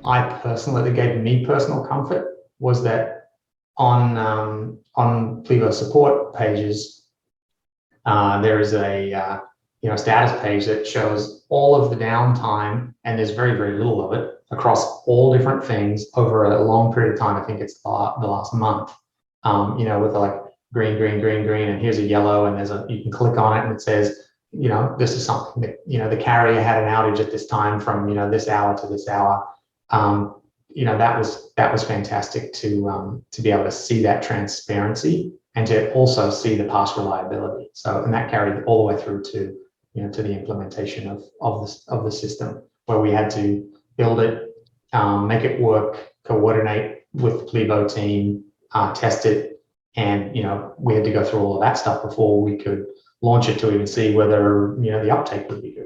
that gave me personal comfort was that on Plivo support pages, there is a status page that shows all of the downtime, and there's very, very little of it across all different things over a long period of time. I think it's the last month, with like green, green, green, green, and here's a yellow, and you can click on it and it says, this is something that, the carrier had an outage at this time from, this hour to this hour. That was fantastic to be able to see that transparency and to also see the past reliability. So, and that carried all the way through to, to the implementation of the system, where we had to build it, make it work, coordinate with the Plivo team, test it, and we had to go through all of that stuff before we could launch it to even see whether the uptake would be good.